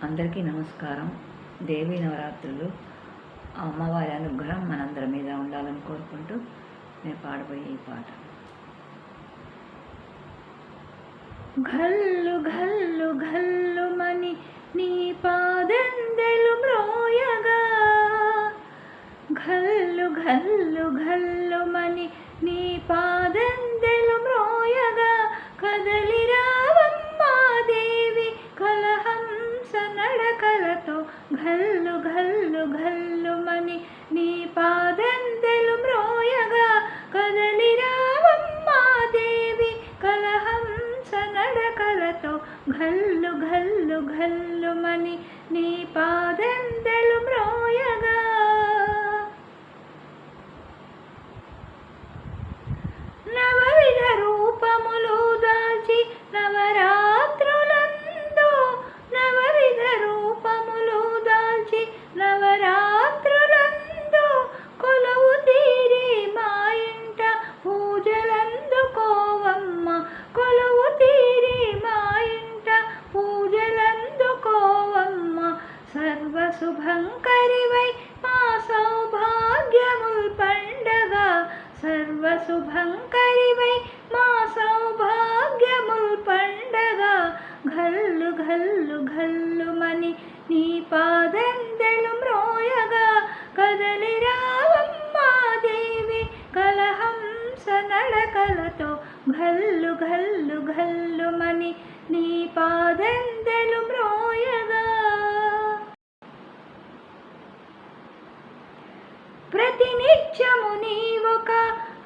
అందరికీ నమస్కారం. దేవీ నవరాత్రులు అమ్మవారి అనుగ్రహం మనందరి మీద ఉండాలని కోరుకుంటూ నేను పాడబోయే ఈ పాట. ఘల్లు ఘల్లు ఘల్లు మని నీ పాదెందెలు మ్రోయగా, ఘల్లు ఘల్లు ఘల్లు మని నీ పాదెందెలు మ్రోయగా, కదలి రావమ్మా దేవి కలహంస నడకలతో, ఘల్లు ఘల్లు ఘల్లు మని నీ పాదెందెలు మ్రోయగా, కదలి రావమ్మా దేవి కలహంస నడకలతో, ఘల్లు ఘల్లు ఘల్లు మని నీ పాదెందెలు మ్రోయగా. నవవిధ రూపములు దాల్చి నవరాత్రులందు, నవవిధ రూపములు దాల్చి నవరాత్రులందు, కొలువు తీరి మా ఇంట పూజలందుకోవమ్మ, కొలువు తీరి మా ఇంట పూజలందుకోవమ్మ. సర్వశుభంకరివై మా సౌభాగ్యముల్ పండగా, సర్వశుభంకరివై మా సౌభాగ్యముల్ పండగా, ఘల్లు ఘల్లు ఘల్లు మని నీ పాదెందెలు మ్రోయగా, కదలి రావమ్మా దేవి కలహంస నడకలతో, ఘల్లు ఘల్లు ఘల్లు మని నీ పాదెందెలు మ్రోయగా. ప్రతినిత్యము నీవొక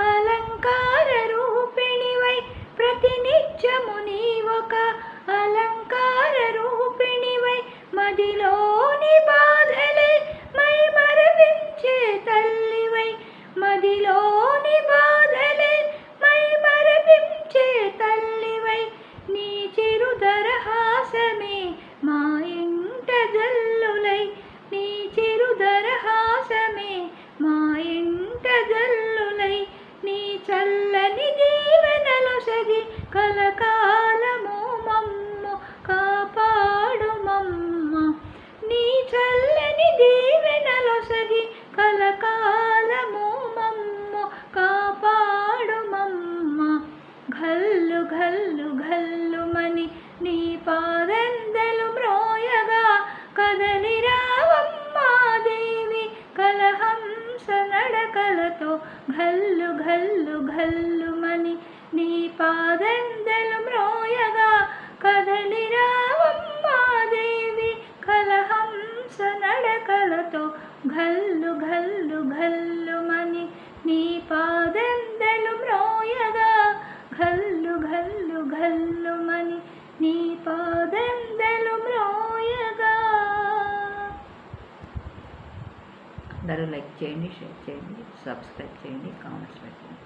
అలంకార రూపిణివై, ప్రతినిత్యము నీవొక అలంకార రూపిణివై, మదిలోని బాధలే మై మరపించే తల్లివై, మదిలోని బాధలే మై మరపించే తల్లివై, నీ చిరుదరహాసమే మా ఇంట జల్లులై, నీ చిరుదరహాసమే మా ఇంట జల్లులై, నీ చల్లని దీవెనలొసగి కలకాలము మమ్ము కాపాడుమమ్మ, నీ చల్లని దీవెనలొసగి కలకాలము మమ్ము కాపాడుమమ్మ. ఘల్లు ఘల్లు ఘల్లు మని నీ పాదెందెలు మ్రోయగా, కదలి రావమ్మా దేవి కలహంస నడకలతో, ఘల్లు ఘల్లు ఘల్లు మని నీ పాదెందెలు మ్రోయగా, కదలి రావమ్మా దేవి కలహంస నడకలతో, ఘల్లు ఘల్లు ఘల్లు మని నీ పాదెందెలు మ్రోయగా, ఘల్లు ఘల్లు ఘల్లు మని నీ పాదెందెలు మ్రోయగా. అందరూ లైక్ చేయండి, షేర్ చేయండి, సబ్స్క్రైబ్ చేయండి, కామెంట్స్ పెట్టండి.